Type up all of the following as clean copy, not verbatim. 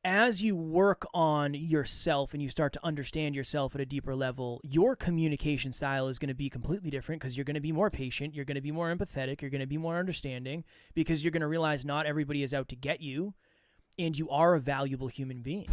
as you work on yourself and you start to understand yourself at a deeper level, your communication style is going to be completely different because you're going to be more patient, you're going to be more empathetic, you're going to be more understanding because you're going to realize not everybody is out to get you and you are a valuable human being.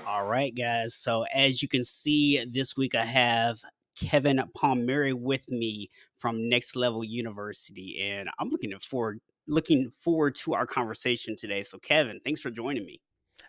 All right, guys. So as you can see, this week I have Kevin Palmieri with me from Next Level University, and I'm looking forward to our conversation today. So, Kevin, thanks for joining me.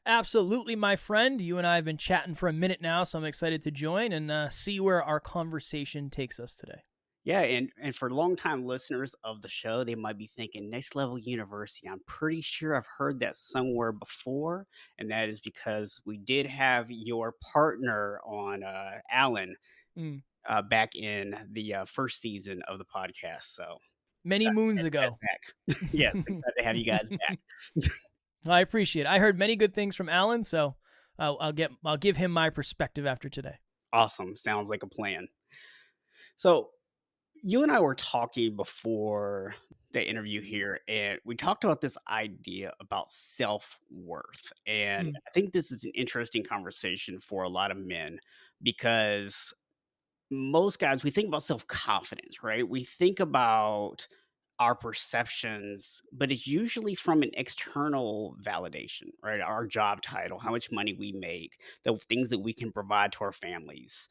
Absolutely, my friend. You and I have been chatting for a minute now, so I'm excited to join and see where our conversation takes us today. Yeah, and for longtime listeners of the show, they might be thinking Next Level University. I'm pretty sure I've heard that somewhere before, and that is because we did have your partner on, Alan, Mm. back in the first season of the podcast. So Many excited to moons have you guys ago. back. Yes, excited to have you guys back. I appreciate it. I heard many good things from Alan, so I'll give him my perspective after today. Awesome. Sounds like a plan. So you and I were talking before the interview here, and we talked about this idea about self-worth. And Mm. I think this is an interesting conversation for a lot of men because most guys, we think about self-confidence, right? We think about our perceptions, but it's usually from an external validation, right? Our job title, how much money we make, the things that we can provide to our families,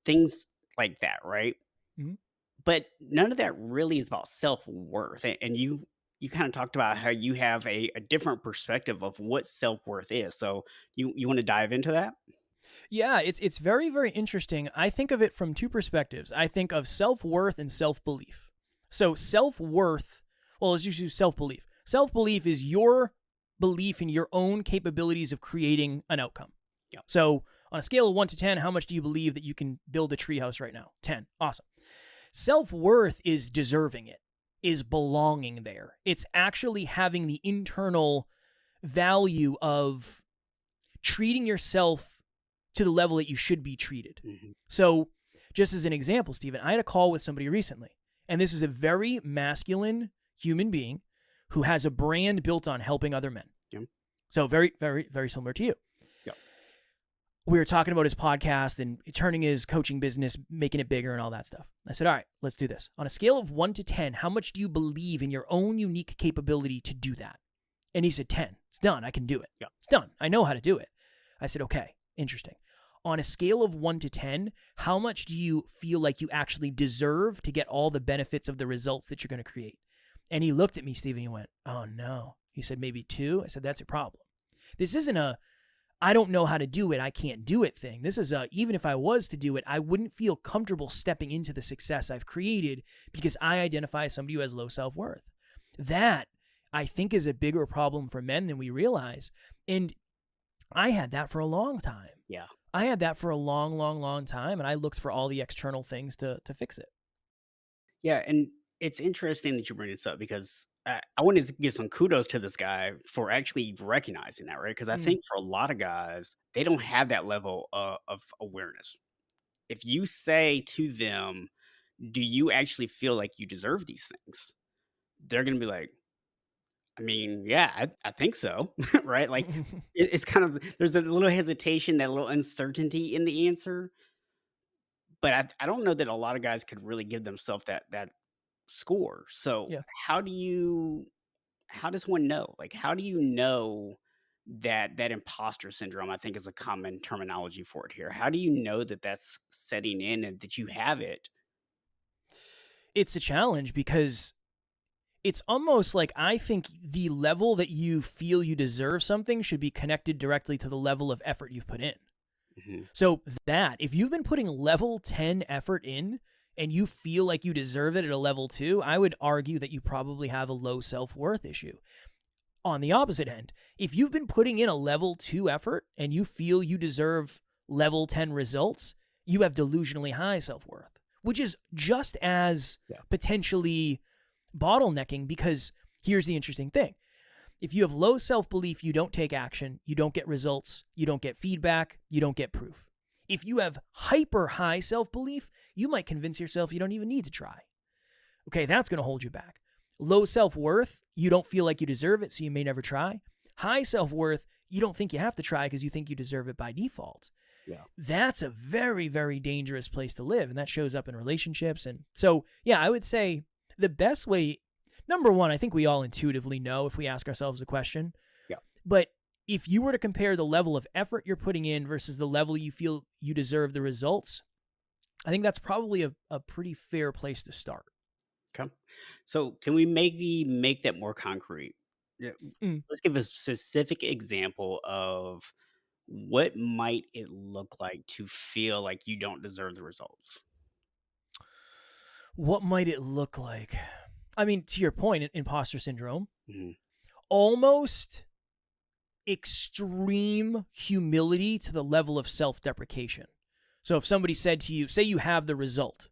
things like that, right? Mhm. But none of that really is about self-worth. And you kind of talked about how you have a different perspective of what self-worth is. So you want to dive into that? Yeah, it's very, very interesting. I think of it from two perspectives. I think of self-worth and self-belief. So self-worth, well, let's just use self-belief. Self-belief is your belief in your own capabilities of creating an outcome. Yeah. So on a scale of 1 to 10, how much do you believe that you can build a treehouse right now? 10. Awesome. Self-worth is deserving it, is belonging there. It's actually having the internal value of treating yourself to the level that you should be treated. Mhm. So, just as an example, Stephen, I had a call with somebody recently, and this is a very masculine human being who has a brand built on helping other men. Yeah. So, very, very, very similar to you. Yeah. We were talking about his podcast and turning his coaching business, making it bigger and all that stuff. I said, all right, let's do this. On a scale of 1 to 10, how much do you believe in your own unique capability to do that? And he said, 10. It's done. I can do it. Yeah. It's done. I know how to do it. I said, okay, interesting. On a scale of 1 to 10, how much do you feel like you actually deserve to get all the benefits of the results that you're going to create? And he looked at me, Steve, and he went, oh no. He said, maybe 2. I said, that's a problem. This isn't a, I don't know how to do it, I can't do it thing. This is a, even if I was to do it, I wouldn't feel comfortable stepping into the success I've created because I identify as somebody who has low self-worth. That, I think, is a bigger problem for men than we realize. And I had that for a long time. Yeah. I had that for a long, long, long time, and I looked for all the external things to fix it. Yeah, and it's interesting that you bring this up because I wanted to give some kudos to this guy for actually recognizing that, right? Because I think for a lot of guys, they don't have that level of awareness. If you say to them, "Do you actually feel like you deserve these things?" They're gonna be like, "I mean, yeah, I think so," right? Like it's kind of there's a little hesitation, that little uncertainty in the answer, but I don't know that a lot of guys could really give themselves that score. So Yeah. how does one know? Like, how do you know that imposter syndrome, I think, is a common terminology for it here. How do you know that that's setting in and that you have it? It's a challenge because it's almost like I think the level that you feel you deserve something should be connected directly to the level of effort you've put in. Mhm. So that, if you've been putting level 10 effort in and you feel like you deserve it at a level 2, I would argue that you probably have a low self-worth issue. On the opposite end, if you've been putting in a level 2 effort and you feel you deserve level 10 results, you have delusionally high self-worth, which is just as Yeah. potentially bottlenecking, because here's the interesting thing. If you have low self-belief, you don't take action, you don't get results, you don't get feedback, you don't get proof. If you have hyper high self-belief, you might convince yourself you don't even need to try. Okay, that's going to hold you back. Low self-worth, you don't feel like you deserve it, so you may never try. High self-worth, you don't think you have to try because you think you deserve it by default. Yeah. That's a very, very dangerous place to live, and that shows up in relationships. And so, yeah, I would say the best way, number one, I think we all intuitively know if we ask ourselves a question. Yeah. But if you were to compare the level of effort you're putting in versus the level you feel you deserve the results, I think that's probably a pretty fair place to start. Okay. So can we maybe make that more concrete? Yeah, Mm. let's give a specific example of what might it look like to feel like you don't deserve the results? What might it look like? I mean, to your point, imposter syndrome, Mhm. almost extreme humility to the level of self-deprecation. So if somebody said to you, say you have the result,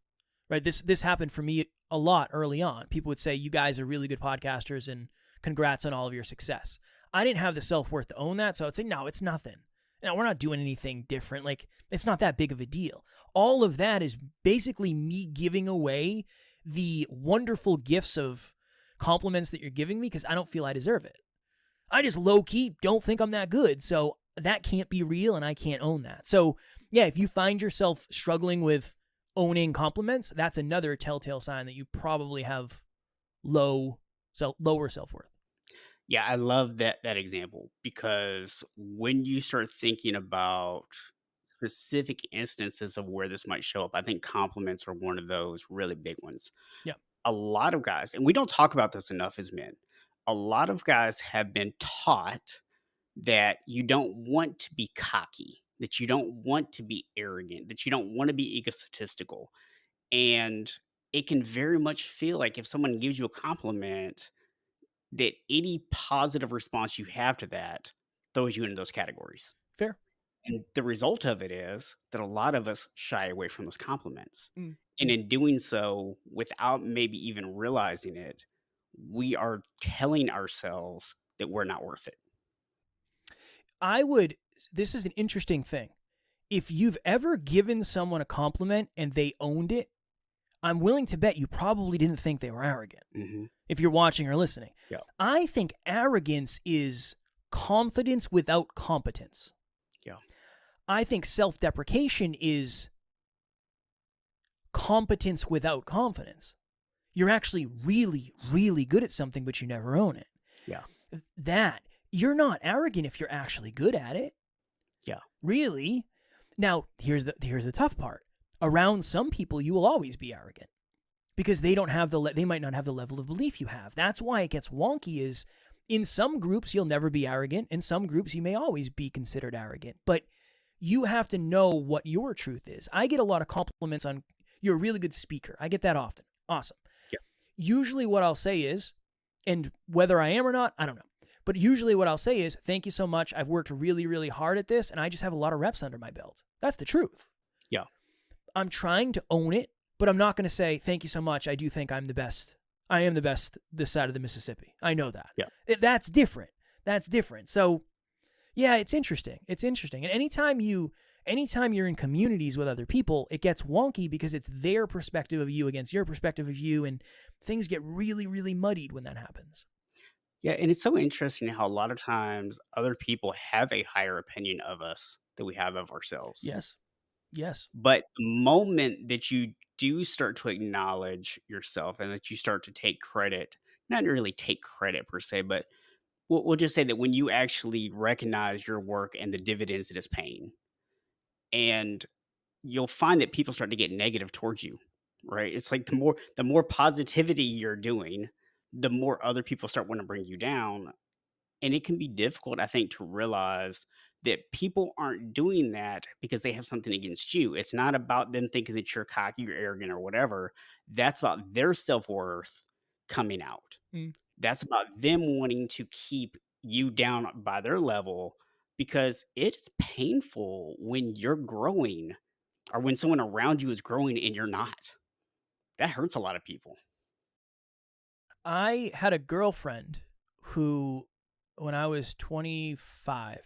right? This happened for me a lot early on. People would say, you guys are really good podcasters and congrats on all of your success. I didn't have the self-worth to own that, so I'd say, no, it's nothing. No, we're not doing anything different. Like, it's not that big of a deal. All of that is basically me giving away the wonderful gifts of compliments that you're giving me because I don't feel I deserve it. I just low-key don't think I'm that good, so that can't be real and I can't own that. So, yeah, if you find yourself struggling with owning compliments, that's another telltale sign that you probably have lower self-worth. Yeah, I love that example because when you start thinking about specific instances of where this might show up, I think compliments are one of those really big ones. Yeah, A lot of guys, and we don't talk about this enough as men, a lot of guys have been taught that you don't want to be cocky, that you don't want to be arrogant, that you don't want to be egotistical. And it can very much feel like if someone gives you a compliment, that any positive response you have to that throws you into those categories. fair. And the result of it is that a lot of us shy away from those compliments. Mm. And in doing so, without maybe even realizing it, we are telling ourselves that we're not worth it. This is an interesting thing. If you've ever given someone a compliment and they owned it, I'm willing to bet you probably didn't think they were arrogant. Mhm. If you're watching or listening, Yeah. I think arrogance is confidence without competence. Yeah. I think self-deprecation is competence without confidence. You're actually really, really good at something, but you never own it. Yeah. That, you're not arrogant if you're actually good at it. Yeah. Really. Now, here's the tough part. Around some people, you will always be arrogant because they might not have the level of belief you have. That's why it gets wonky. Is in some groups you'll never be arrogant. In some groups you may always be considered arrogant. But you have to know what your truth is. I get a lot of compliments on you're a really good speaker. I get that often. Awesome. Yeah. Usually what I'll say is, and whether I am or not, I don't know. But usually what I'll say is, thank you so much. I've worked really, really hard at this, and I just have a lot of reps under my belt. That's the truth. Yeah. I'm trying to own it, but I'm not going to say, thank you so much. I do think I'm the best. I am the best this side of the Mississippi. I know that. Yeah. That's different. That's different. So, yeah, it's interesting. It's interesting. And anytime you're in communities with other people, it gets wonky because it's their perspective of you against your perspective of you, and things get really, really muddied when that happens. Yeah, and it's so interesting how a lot of times other people have a higher opinion of us than we have of ourselves. Yes. Yes. But the moment that you do start to acknowledge yourself and that you start to take credit, not really take credit per se, but we'll just say that when you actually recognize your work and the dividends that it's paying, and you'll find that people start to get negative towards you, right? It's like the more positivity you're doing, the more other people start wanting to bring you down. And it can be difficult, I think, to realize that people aren't doing that because they have something against you. It's not about them thinking that you're cocky or arrogant or whatever. That's about their self worth coming out. Mm. That's about them wanting to keep you down by their level because it's painful when you're growing or when someone around you is growing and you're not. That hurts a lot of people. I had a girlfriend who, when I was 25,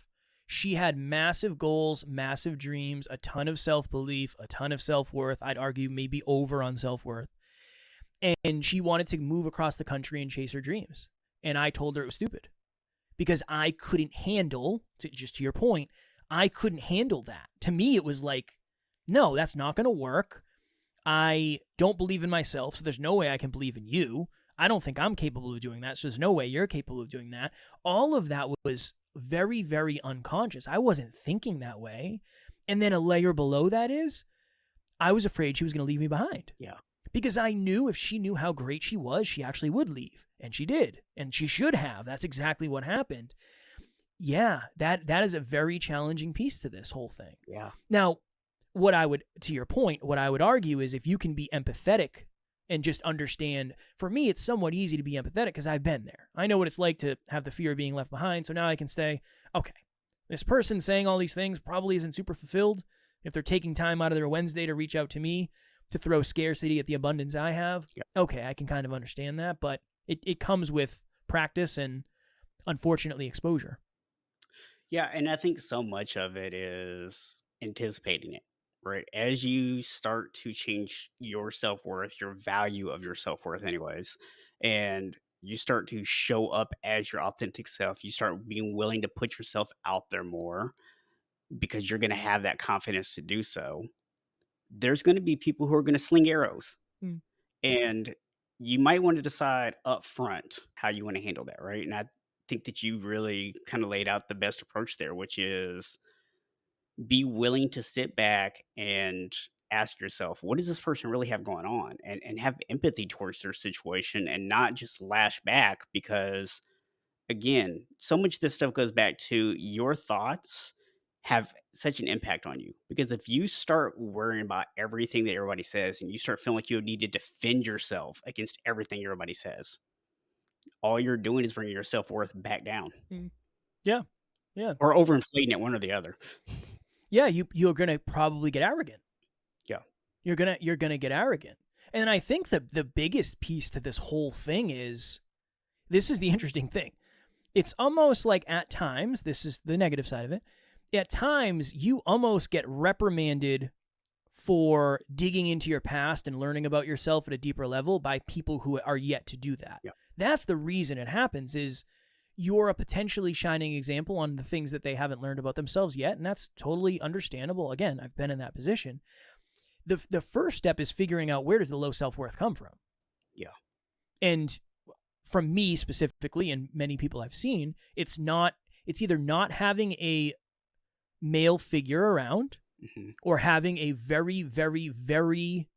she had massive goals, massive dreams, a ton of self-belief, a ton of self-worth. I'd argue maybe over on self-worth. and she wanted to move across the country and chase her dreams. And I told her it was stupid because I couldn't handle, just to your point, I couldn't handle that. To me, it was like, no, that's not going to work. I don't believe in myself, so there's no way I can believe in you. I don't think I'm capable of doing that, so there's no way you're capable of doing that. All of that was very, very unconscious. I wasn't thinking that way. And then a layer below that is, I was afraid she was going to leave me behind. Yeah. Because I knew if she knew how great she was, she actually would leave. And she did. And she should have. That's exactly what happened. Yeah, that is a very challenging piece to this whole thing. Yeah. Now, to your point, what I would argue is if you can be empathetic and just understand, for me, it's somewhat easy to be empathetic because I've been there. I know what it's like to have the fear of being left behind. So now I can say, okay, this person saying all these things probably isn't super fulfilled. If they're taking time out of their Wednesday to reach out to me to throw scarcity at the abundance I have, okay, I can kind of understand that. But it comes with practice and, unfortunately, exposure. Yeah, and I think so much of it is anticipating it, right? As you start to change your self-worth, your value of your self-worth anyways, and you start to show up as your authentic self, you start being willing to put yourself out there more because you're going to have that confidence to do so. There's going to be people who are going to sling arrows, Mm. and you might want to decide up front how you want to handle that, right? And I think that you really kind of laid out the best approach there, which is be willing to sit back and ask yourself, what does this person really have going on? And have empathy towards their situation and not just lash back because, again, so much of this stuff goes back to your thoughts have such an impact on you. Because if you start worrying about everything that everybody says and you start feeling like you need to defend yourself against everything everybody says, all you're doing is bringing your self-worth back down. Mm. Yeah. Yeah. Or overinflating it, one or the other. Yeah, you're going to probably get arrogant. Yeah. You're going to get arrogant. And I think the biggest piece to this whole thing is, this is the interesting thing. It's almost like at times, this is the negative side of it, at times you almost get reprimanded for digging into your past and learning about yourself at a deeper level by people who are yet to do that. Yeah. That's the reason it happens, is you're a potentially shining example on the things that they haven't learned about themselves yet, and that's totally understandable. Again, I've been in that position. The first step is figuring out, where does the low self-worth come from? Yeah. And from me specifically, and many people I've seen, it's either not having a male figure around, or having a very, very, very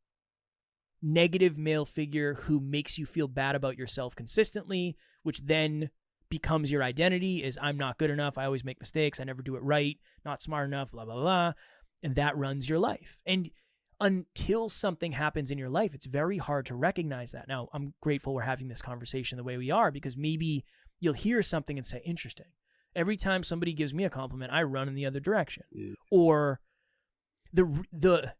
negative male figure who makes you feel bad about yourself consistently, which then becomes your identity, is I'm not good enough, I always make mistakes, I never do it right, not smart enough, blah, blah, blah. And that runs your life. And until something happens in your life, it's very hard to recognize that. Now, I'm grateful we're having this conversation the way we are, because maybe you'll hear something and say, interesting. Every time somebody gives me a compliment, I run in the other direction. Yeah. Or the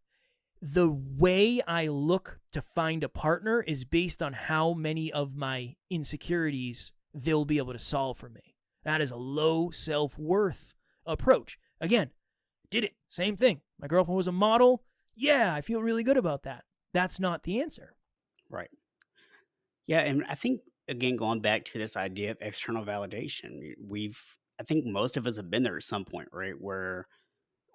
way I look to find a partner is based on how many of my insecurities they'll be able to solve for me. That is a low self-worth approach. Again, did it. Same thing. My girlfriend was a model. Yeah, I feel really good about that. That's not the answer. Right. Yeah, and I think, again, going back to this idea of external validation, I think most of us have been there at some point, right? Where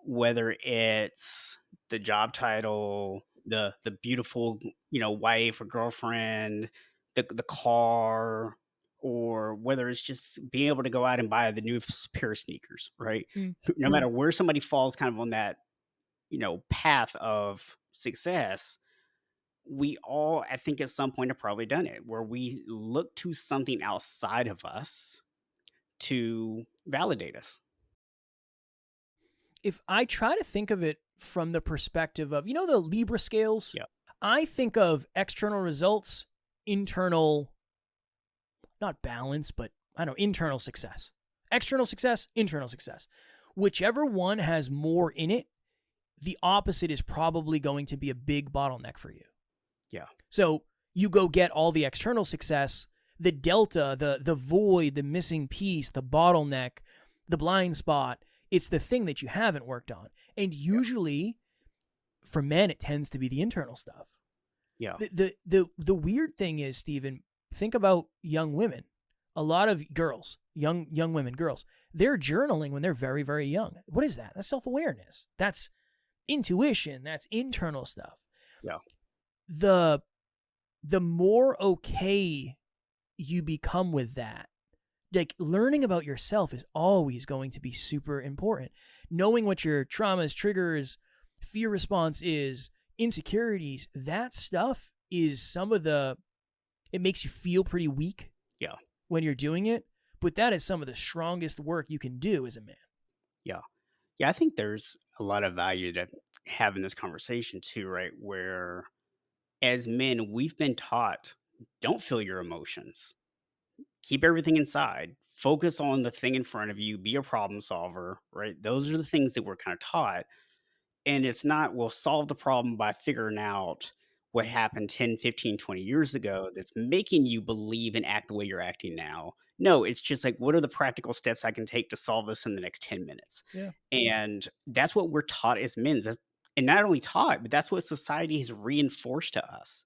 whether it's the job title, the beautiful, wife or girlfriend, the car, or whether it's just being able to go out and buy the new pair of sneakers, right? No matter where somebody falls kind of on that, path of success, we all, I think at some point have probably done it, where we look to something outside of us to validate us. If I try to think of it from the perspective of, the Libra scales, Yeah. I think of external results, internal, not balance, but I don't know, internal success. External success, internal success. Whichever one has more in it, the opposite is probably going to be a big bottleneck for you. Yeah. So you go get all the external success, the delta, the void, the missing piece, the bottleneck, the blind spot, it's the thing that you haven't worked on. And usually, for men, it tends to be the internal stuff. Yeah. The weird thing is, Stephen, think about young women. A lot of girls, young women, girls, they're journaling when they're very, very young. What is that? That's self-awareness. That's intuition. That's internal stuff. Yeah. The the more okay you become with that, like learning about yourself is always going to be super important. Knowing what your traumas, triggers, fear response is, insecurities, that stuff is some of the, it makes you feel pretty weak Yeah. when you're doing it, but that is some of the strongest work you can do as a man. Yeah. Yeah. I think there's a lot of value to having this conversation too, right? Where as men, we've been taught don't feel your emotions, keep everything inside, focus on the thing in front of you, be a problem solver, right? Those are the things that we're kind of taught. And it's not, we'll solve the problem by figuring out what happened 10, 15, 20 years ago that's making you believe and act the way you're acting now. No, it's just like, what are the practical steps I can take to solve this in the next 10 minutes? Yeah. And that's what we're taught as men. And not only taught, but that's what society has reinforced to us.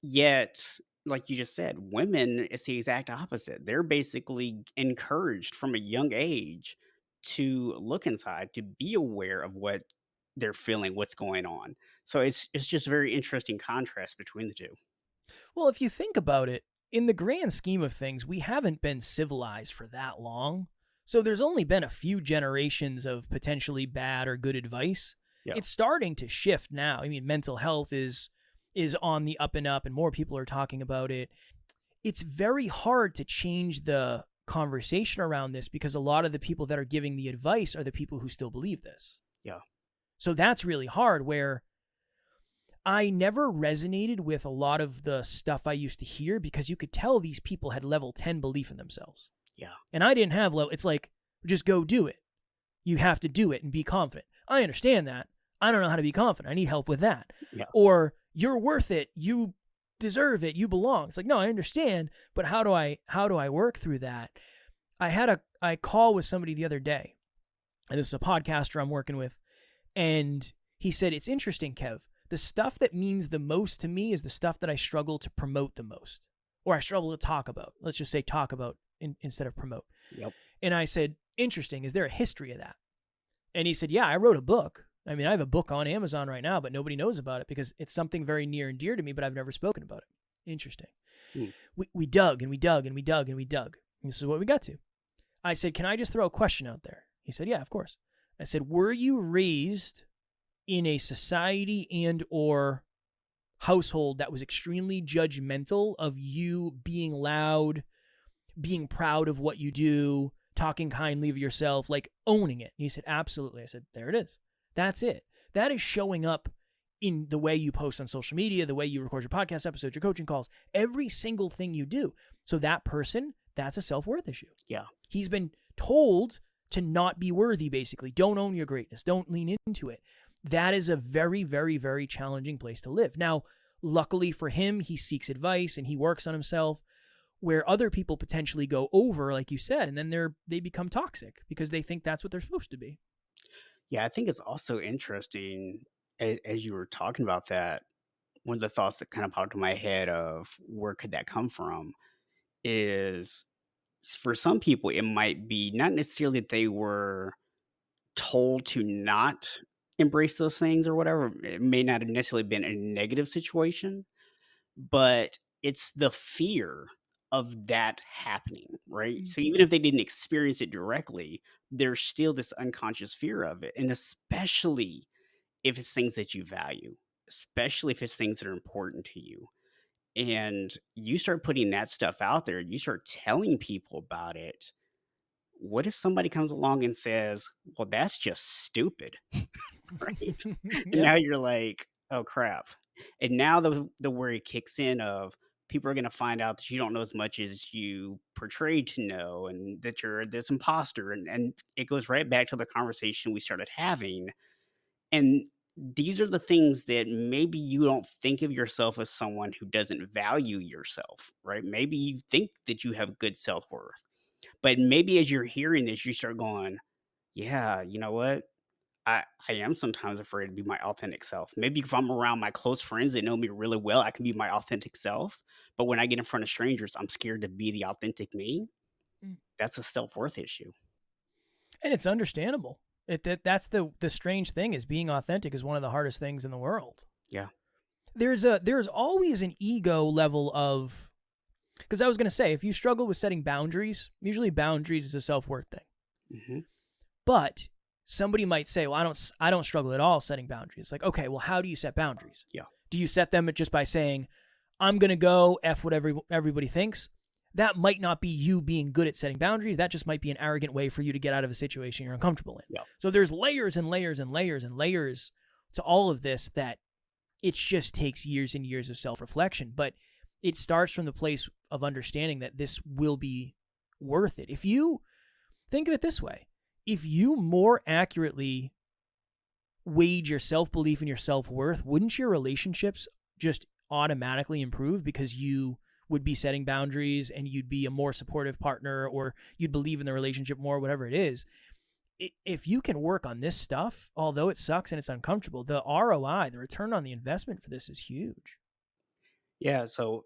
Yet, like you just said, women, it's the exact opposite. They're basically encouraged from a young age to look inside, to be aware of what they're feeling, what's going on. So it's just a very interesting contrast between the two. Well, if you think about it, in the grand scheme of things, we haven't been civilized for that long. So there's only been a few generations of potentially bad or good advice. Yeah. It's starting to shift now. I mean, mental health is on the up and up and more people are talking about it. It's very hard to change the conversation around this because a lot of the people that are giving the advice are the people who still believe this. Yeah. So that's really hard where I never resonated with a lot of the stuff I used to hear because you could tell these people had level 10 belief in themselves. Yeah. And I didn't have level, it's like, just go do it. You have to do it and be confident. I understand that. I don't know how to be confident. I need help with that. Yeah. Or you're worth it. You deserve it. You belong. It's like, no, I understand, but how do I work through that? I had a call with somebody the other day, and this is a podcaster I'm working with, and he said, it's interesting, Kev. The stuff that means the most to me is the stuff that I struggle to promote the most, or I struggle to talk about. Let's just say talk about instead of promote. Yep. And I said, interesting. Is there a history of that? And he said, yeah, I wrote a book. I mean, I have a book on Amazon right now, but nobody knows about it because it's something very near and dear to me, but I've never spoken about it. Interesting. We dug and we dug and we dug and we dug. And this is what we got to. I said, can I just throw a question out there? He said, yeah, of course. I said, were you raised in a society and or household that was extremely judgmental of you being loud, being proud of what you do, talking kindly of yourself, like owning it? And he said, absolutely. I said, there it is. That's it. That is showing up in the way you post on social media, the way you record your podcast episodes, your coaching calls, every single thing you do. So that person, that's a self-worth issue. Yeah. He's been told to not be worthy, basically. Don't own your greatness. Don't lean into it. That is a very, very, very challenging place to live. Now, luckily for him, he seeks advice and he works on himself, where other people potentially go over, like you said, and then they become toxic because they think that's what they're supposed to be. Yeah. I think it's also interesting as you were talking about that. One of the thoughts that kind of popped in my head of where could that come from is for some people, it might be not necessarily that they were told to not embrace those things or whatever. It may not have necessarily been a negative situation, but it's the fear of that happening, right? So even if they didn't experience it directly, there's still this unconscious fear of it. And especially if it's things that you value, especially if it's things that are important to you. And you start putting that stuff out there, you start telling people about it. What if somebody comes along and says, well, that's just stupid, right? And Yeah. now you're like, oh crap. And now the worry kicks in of people are going to find out that you don't know as much as you portrayed to know and that you're this imposter. And it goes right back to the conversation we started having. And these are the things that maybe you don't think of yourself as someone who doesn't value yourself, right? Maybe you think that you have good self-worth, but maybe as you're hearing this, you start going, yeah, you know what? I am sometimes afraid to be my authentic self. Maybe if I'm around my close friends that know me really well, I can be my authentic self. But when I get in front of strangers, I'm scared to be the authentic me. Mm. That's a self-worth issue. And it's understandable. That's the strange thing is being authentic is one of the hardest things in the world. Yeah. There's always an ego level of, because I was going to say, if you struggle with setting boundaries, usually boundaries is a self-worth thing. Mhm. But somebody might say, well, I don't struggle at all setting boundaries. Like, okay, well, how do you set boundaries? Yeah. Do you set them just by saying, I'm going to go F what everybody thinks? That might not be you being good at setting boundaries. That just might be an arrogant way for you to get out of a situation you're uncomfortable in. Yeah. So there's layers and layers and layers and layers to all of this that it just takes years and years of self-reflection. But it starts from the place of understanding that this will be worth it. If you think of it this way, if you more accurately weighed your self-belief and your self-worth, wouldn't your relationships just automatically improve because you would be setting boundaries and you'd be a more supportive partner, or you'd believe in the relationship more, whatever it is? If you can work on this stuff, although it sucks and it's uncomfortable, the ROI, the return on the investment for this is huge. Yeah, so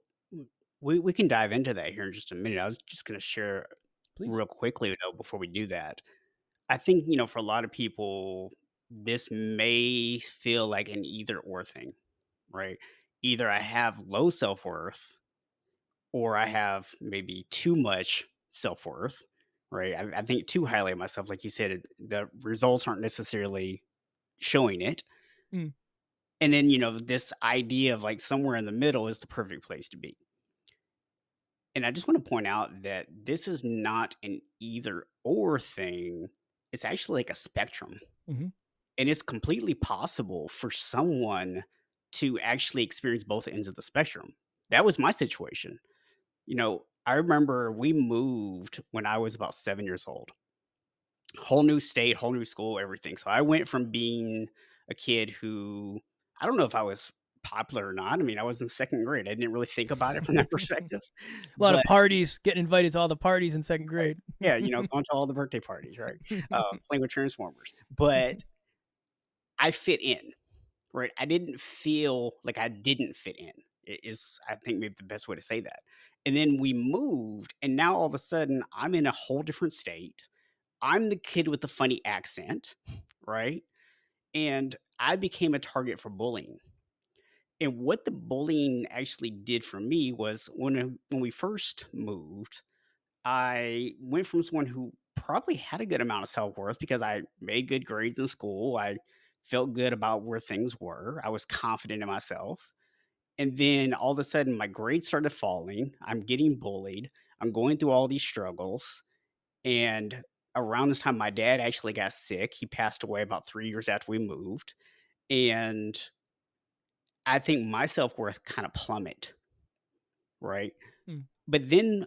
we can dive into that here in just a minute. I was just gonna share Please. real quickly though before we do that. I think, for a lot of people, this may feel like an either or thing, right? Either I have low self-worth or I have maybe too much self-worth, right? I think too highly of myself, like you said, the results aren't necessarily showing it. Mm. And then, this idea of like somewhere in the middle is the perfect place to be. And I just want to point out that this is not an either or thing. It's actually like a spectrum. Mm-hmm. And it's completely possible for someone to actually experience both ends of the spectrum. That was my situation. I remember we moved when I was about 7 years old. Whole new state, whole new school, everything. So I went from being a kid who, I don't know if I was popular or not. I mean, I was in 2nd grade. I didn't really think about it from that A perspective. lot of But parties, getting invited to all the parties in second right. grade. Yeah, going to all the birthday parties, right? Playing with Transformers. But I fit in. Right, I didn't feel like I didn't fit in, is I think maybe the best way to say that, and then we moved, and now all of a sudden, I'm in a whole different state. I'm the kid with the funny accent, right? And I became a target for bullying, and what the bullying actually did for me was when we first moved, I went from someone who probably had a good amount of self-worth because I made good grades in school, I felt good about where things were, I was confident in myself, and then all of a sudden my grades started falling, I'm getting bullied, I'm going through all these struggles, and around this time my dad actually got sick, he passed away about 3 years after we moved, and I think my self-worth kinda plummet, right? Mm. But then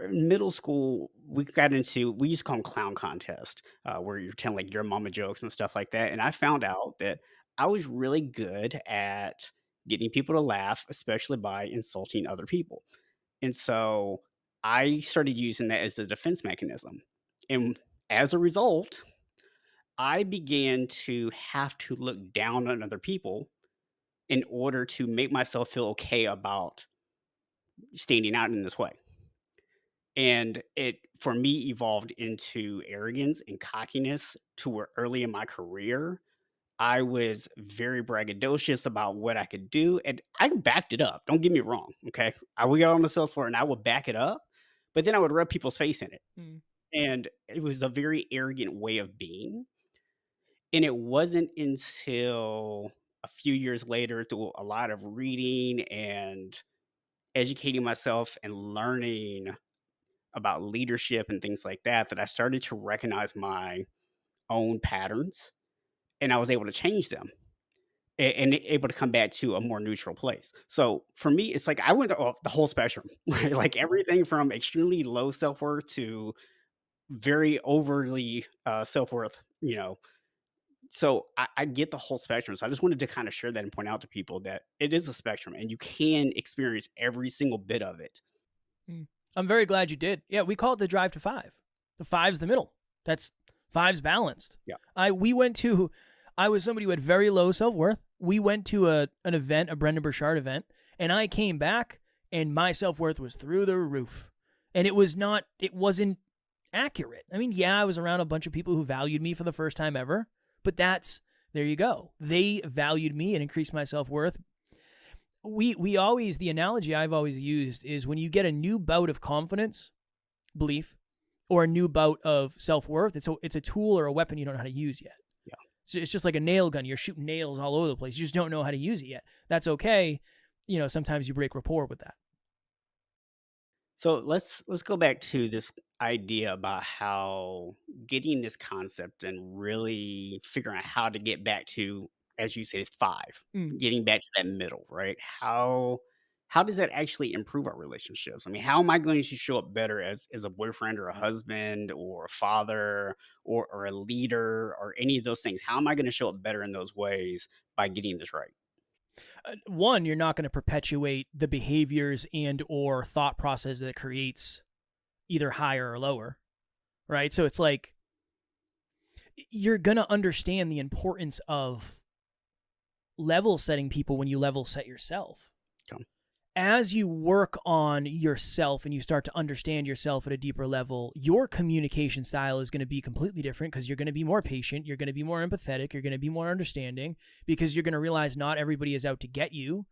in middle school, we used to call them clown contest, where you're telling like your mama jokes and stuff like that. And I found out that I was really good at getting people to laugh, especially by insulting other people. And so I started using that as a defense mechanism. And as a result, I began to have to look down on other people in order to make myself feel okay about standing out in this way. And it, for me, evolved into arrogance and cockiness to where early in my career, I was very braggadocious about what I could do. And I backed it up. Don't get me wrong. Okay. I would go on the sales floor and I would back it up, but then I would rub people's face in it. Mm. And it was a very arrogant way of being. And it wasn't until a few years later, through a lot of reading and educating myself and learning about leadership and things like that, that I started to recognize my own patterns and I was able to change them and able to come back to a more neutral place. So for me, it's like I went the whole spectrum, right? Like everything from extremely low self worth to very overly self worth, So I get the whole spectrum. So I just wanted to kind of share that and point out to people that it is a spectrum and you can experience every single bit of it. Mm. I'm very glad you did. Yeah, we call it the drive to five. The five's the middle. That's Five's balanced. Yeah. I was somebody who had very low self-worth. We went to an event, a Brendan Burchard event, and I came back and my self-worth was through the roof. And it wasn't accurate. I mean, yeah, I was around a bunch of people who valued me for the first time ever, but there you go. They valued me and increased my self-worth. The analogy I've always used is when you get a new bout of confidence, belief, or a new bout of self-worth, it's a tool or a weapon you don't know how to use yet. Yeah. So it's just like a nail gun. You're shooting nails all over the place. You just don't know how to use it yet. That's okay. Sometimes you break rapport with that. So let's go back to this idea about how getting this concept and really figuring out how to get back to, as you say, 5, Mm. getting back to that middle, right? How does that actually improve our relationships? I mean, how am I going to show up better as a boyfriend or a husband or a father or a leader or any of those things? How am I going to show up better in those ways by getting this right? One, you're not going to perpetuate the behaviors and or thought process that creates either higher or lower, right? So it's like you're going to understand the importance of level setting people when you level set yourself. Okay. As you work on yourself and you start to understand yourself at a deeper level, your communication style is going to be completely different because you're going to be more patient, you're going to be more empathetic, you're going to be more understanding because you're going to realize not everybody is out to get you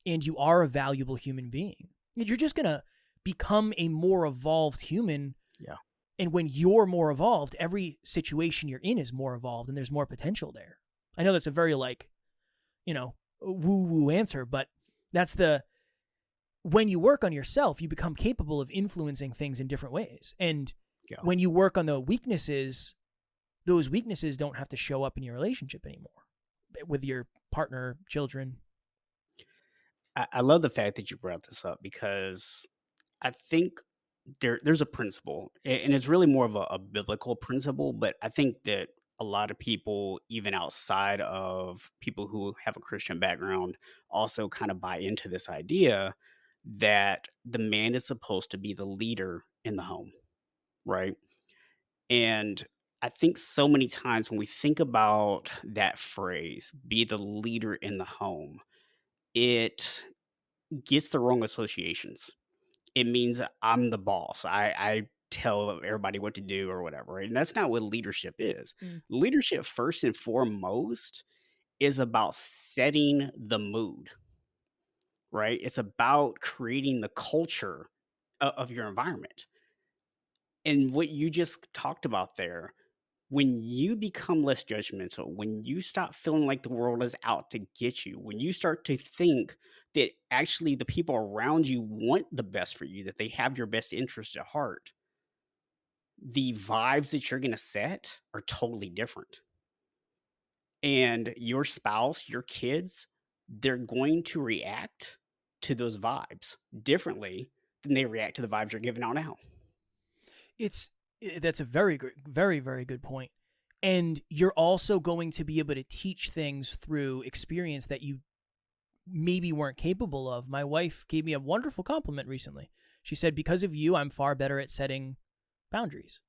and you are a valuable human being. You're just going to become a more evolved human. Yeah. And when you're more evolved, every situation you're in is more evolved and there's more potential there. I know that's a very woo-woo answer, but when you work on yourself, you become capable of influencing things in different ways. And when you work on the weaknesses, those weaknesses don't have to show up in your relationship anymore with your partner, children. I love the fact that you brought this up because I think there's a principle, and it's really more of a biblical principle, but I think that a lot of people, even outside of people who have a Christian background, also kind of buy into this idea that the man is supposed to be the leader in the home, right? And I think so many times when we think about that phrase, be the leader in the home, it gets the wrong associations. It means I'm the boss. I tell everybody what to do or whatever, right? And that's not what leadership is. Mm. Leadership, first and foremost, is about setting the mood, right? It's about creating the culture of your environment. And what you just talked about there, when you become less judgmental, when you stop feeling like the world is out to get you, when you start to think that actually the people around you want the best for you, that they have your best interest at heart, the vibes that you're going to set are totally different. And your spouse, your kids, they're going to react to those vibes differently than they react to the vibes you're giving out now. That's a very good, very, very good point. And you're also going to be able to teach things through experience that you maybe weren't capable of. My wife gave me a wonderful compliment recently. She said, because of you, I'm far better at setting boundaries.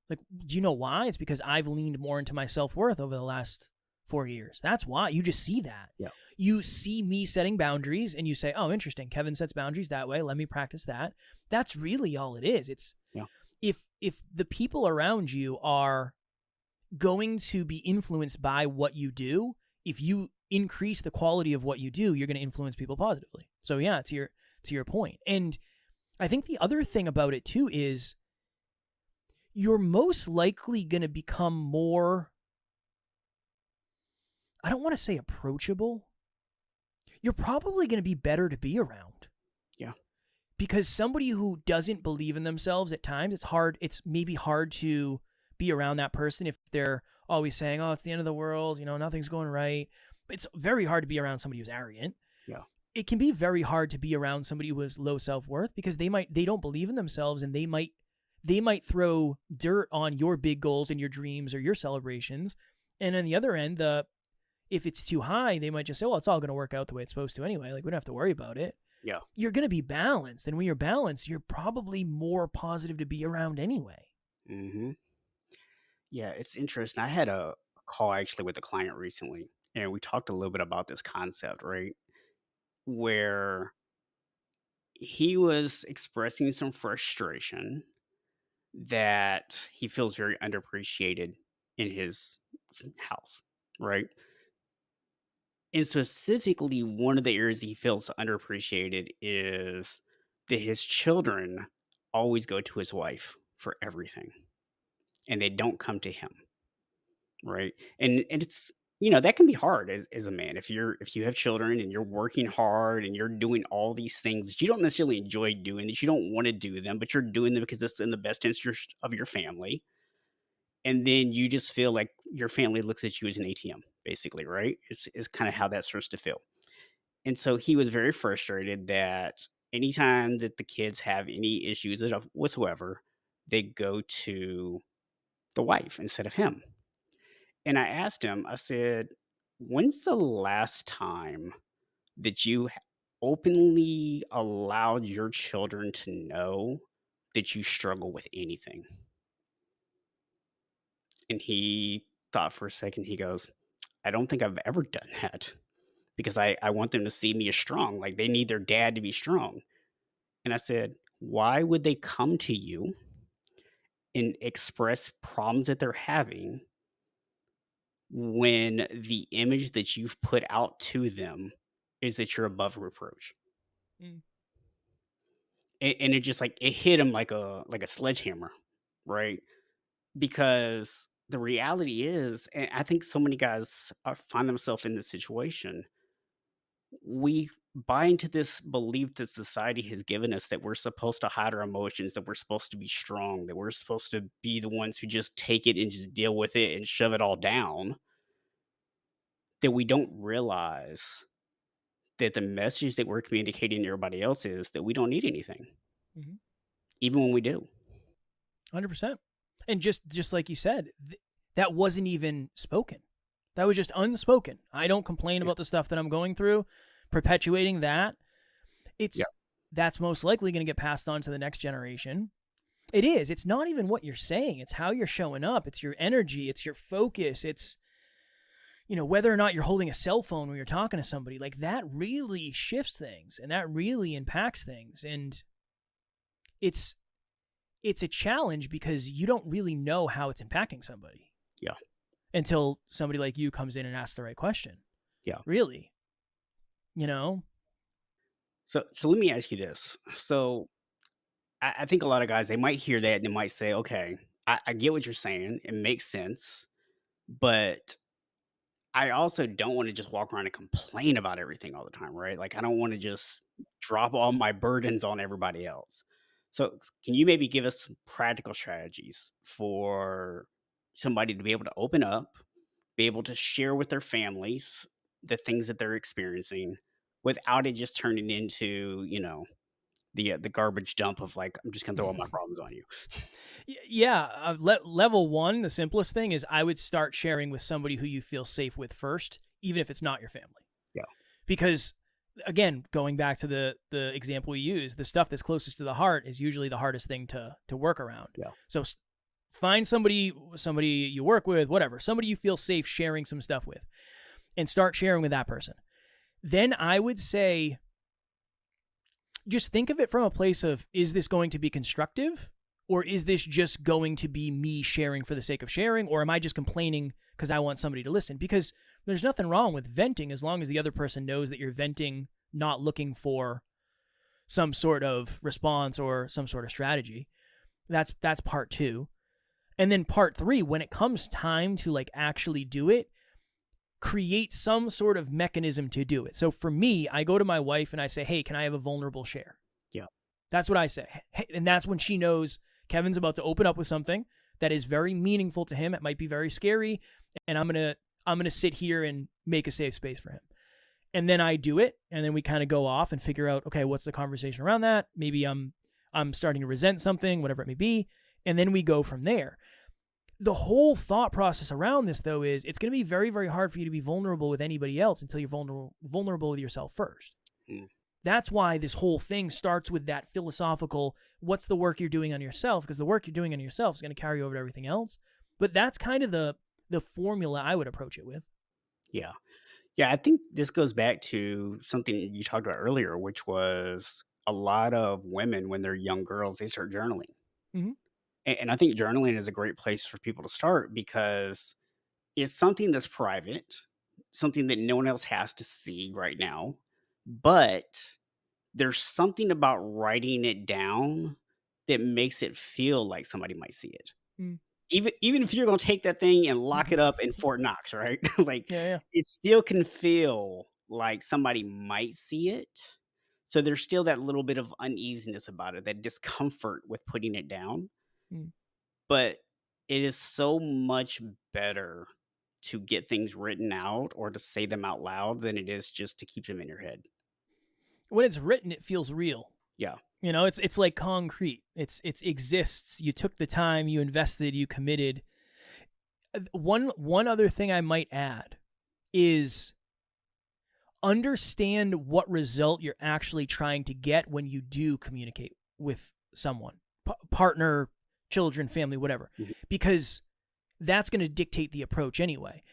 Like, do you know why? It's because I've leaned more into my self-worth over the last 4 years. That's why. You just see that. Yeah. You see me setting boundaries and you say, oh, interesting. Kevin sets boundaries that way. Let me practice that. That's really all it is. It's if the people around you are going to be influenced by what you do, if you increase the quality of what you do, you're going to influence people positively. So yeah, to your point. And I think the other thing about it too is you're most likely going to become more, I don't want to say approachable. You're probably going to be better to be around. Yeah. Because somebody who doesn't believe in themselves at times, it's maybe hard to be around that person if they're always saying, oh, it's the end of the world, nothing's going right. It's very hard to be around somebody who's arrogant. Yeah. It can be very hard to be around somebody who has low self-worth because they don't believe in themselves and they might throw dirt on your big goals and your dreams or your celebrations. And on the other end, if it's too high, they might just say, well, it's all going to work out the way it's supposed to anyway. Like, we don't have to worry about it. Yeah. You're going to be balanced. And when you're balanced, you're probably more positive to be around anyway. Mm-hmm. Yeah, it's interesting. I had a call actually with a client recently, and we talked a little bit about this concept, right? Where he was expressing some frustration that he feels very underappreciated in his house, right? And specifically, one of the areas he feels underappreciated is that his children always go to his wife for everything and they don't come to him, right? And it's that can be hard as a man if you have children and you're working hard and you're doing all these things that you don't necessarily enjoy doing, that you don't want to do them, but you're doing them because it's in the best interest of your family. And then you just feel like your family looks at you as an ATM, basically, right? Is kind of how that starts to feel. And so he was very frustrated that anytime that the kids have any issues whatsoever, they go to the wife instead of him. And I asked him, I said, when's the last time that you openly allowed your children to know that you struggle with anything? And he thought for a second. He goes, I don't think I've ever done that because I want them to see me as strong. Like they need their dad to be strong. And I said, why would they come to you and express problems that they're having when the image that you've put out to them is that you're above reproach? Mm, And it just like it hit him like a sledgehammer, right? Because the reality is, and I think so many guys find themselves in this situation, we buy into this belief that society has given us that we're supposed to hide our emotions, that we're supposed to be strong, that we're supposed to be the ones who just take it and just deal with it and shove it all down, that we don't realize that the message that we're communicating to everybody else is that we don't need anything, mhm. even when we do. 100%. And just like you said, that wasn't even spoken. That was just unspoken. I don't complain Yeah. about the stuff that I'm going through. Perpetuating that, Yeah. that's most likely going to get passed on to the next generation. It is. It's not even what you're saying. It's how you're showing up. It's your energy. It's your focus. It's, whether or not you're holding a cell phone when you're talking to somebody. Like that really shifts things and that really impacts things. And it's it's a challenge because you don't really know how it's impacting somebody Yeah. until somebody like you comes in and asks the right question. Yeah. Really, you know? So let me ask you this. So I think a lot of guys, they might hear that and they might say, okay, I get what you're saying. It makes sense. But I also don't wanna just walk around and complain about everything all the time, right? Like, I don't wanna just drop all my burdens on everybody else. So, can you maybe give us some practical strategies for somebody to be able to open up, be able to share with their families the things that they're experiencing without it just turning into, the garbage dump of, like, "I'm just gonna throw all my problems on you." Yeah. Level one, the simplest thing is I would start sharing with somebody who you feel safe with first, even if it's not your family. Yeah, Because again, going back to the example we use, the stuff that's closest to the heart is usually the hardest thing to work around. yeah, So find somebody you work with, whatever, somebody you feel safe sharing some stuff with, and start sharing with that person. Then I would say, just think of it from a place of, is this going to be constructive? Or is this just going to be me sharing for the sake of sharing? Or am I just complaining because I want somebody to listen? Because there's nothing wrong with venting as long as the other person knows that you're venting, not looking for some sort of response or some sort of strategy. That's part two. And then part three, when it comes time to like actually do it, create some sort of mechanism to do it. So for me, I go to my wife and I say, hey, can I have a vulnerable share? yeah, That's what I say. Hey, and that's when she knows Kevin's about to open up with something that is very meaningful to him. It might be very scary. And I'm gonna sit here and make a safe space for him. And then I do it. And then we kind of go off and figure out, okay, what's the conversation around that? Maybe I'm starting to resent something, whatever it may be. And then we go from there. The whole thought process around this, though, is it's going to be very, very hard for you to be vulnerable with anybody else until you're vulnerable with yourself first. mm, That's why this whole thing starts with that philosophical, what's the work you're doing on yourself? Because the work you're doing on yourself is going to carry over to everything else. But that's kind of the formula I would approach it with. Yeah. Yeah, I think this goes back to something you talked about earlier, which was a lot of women when they're young girls, they start journaling. Mhm. And I think journaling is a great place for people to start because it's something that's private, something that no one else has to see right now. But there's something about writing it down that makes it feel like somebody might see it. Mm. Even if you're gonna take that thing and lock it up in Fort Knox, right? Like, Yeah, yeah. it still can feel like somebody might see it. So there's still that little bit of uneasiness about it, that discomfort with putting it down, Mm. but it is so much better to get things written out or to say them out loud than it is just to keep them in your head. When it's written, it feels real. Yeah. You know, it's like concrete. It exists. You took the time, you invested, you committed. One other thing I might add is understand what result you're actually trying to get when you do communicate with someone, partner, children, family, whatever, Mhm. because that's going to dictate the approach anyway.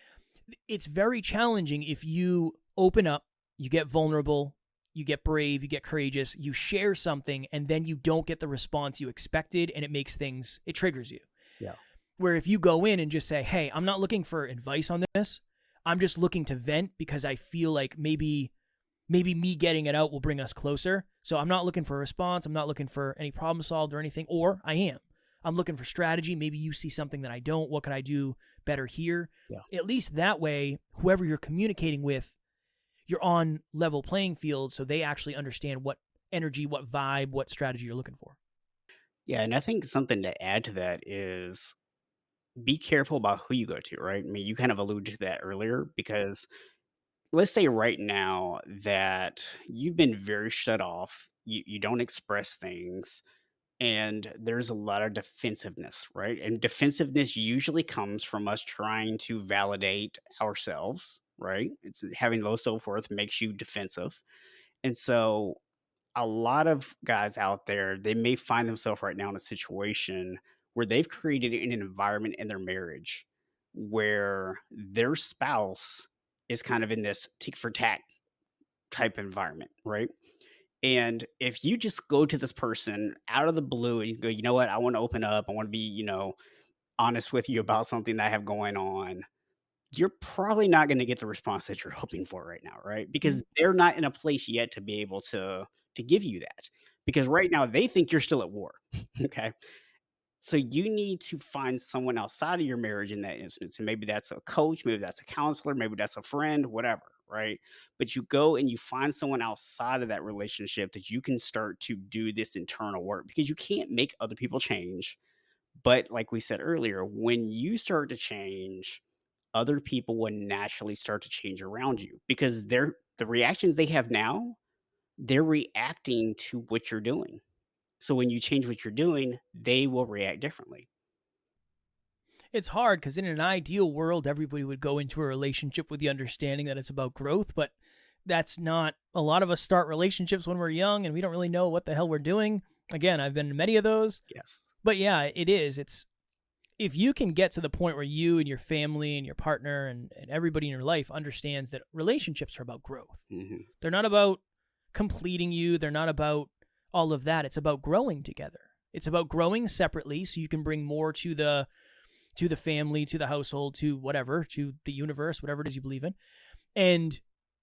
It's very challenging if you open up, you get vulnerable, you get brave, you get courageous, you share something, and then you don't get the response you expected, and it triggers you. Yeah. Where if you go in and just say, hey, I'm not looking for advice on this, I'm just looking to vent because I feel like maybe me getting it out will bring us closer. So I'm not looking for a response. I'm not looking for any problem solved or anything, or I am. I'm looking for strategy. Maybe you see something that I don't. What can I do better here? Yeah. At least that way, whoever you're communicating with, you're on level playing field so they actually understand what energy, what vibe, what strategy you're looking for. Yeah, and I think something to add to that is be careful about who you go to, right? I mean, you kind of alluded to that earlier because let's say right now that you've been very shut off, you don't express things, and there's a lot of defensiveness, right? And defensiveness usually comes from us trying to validate ourselves, right? It's having low self-worth makes you defensive. And so a lot of guys out there, they may find themselves right now in a situation where they've created an environment in their marriage where their spouse is kind of in this tick for tack type environment, right? And if you just go to this person out of the blue and you go, you know what, I want to open up, I want to be, honest with you about something that I have going on, you're probably not going to get the response that you're hoping for right now, right? Mm. Because they're not in a place yet to be able to give you that. Because right now they think you're still at war. Okay. So you need to find someone outside of your marriage in that instance. And maybe that's a coach, maybe that's a counselor, maybe that's a friend, whatever, right? But you go and you find someone outside of that relationship that you can start to do this internal work because you can't make other people change. But like we said earlier, when you start to change, other people will naturally start to change around you because the reactions they have now, they're reacting to what you're doing. So when you change what you're doing, they will react differently. It's hard because in an ideal world, everybody would go into a relationship with the understanding that it's about growth, but that's not. A lot of us start relationships when we're young and we don't really know what the hell we're doing. Again, I've been in many of those, Yes. but yeah, it is. It's if you can get to the point where you and your family and your partner and everybody in your life understands that relationships are about growth. Mhm. They're not about completing you, they're not about all of that. It's about growing together. It's about growing separately so you can bring more to the family, to the household, to whatever, to the universe, whatever it is you believe in. And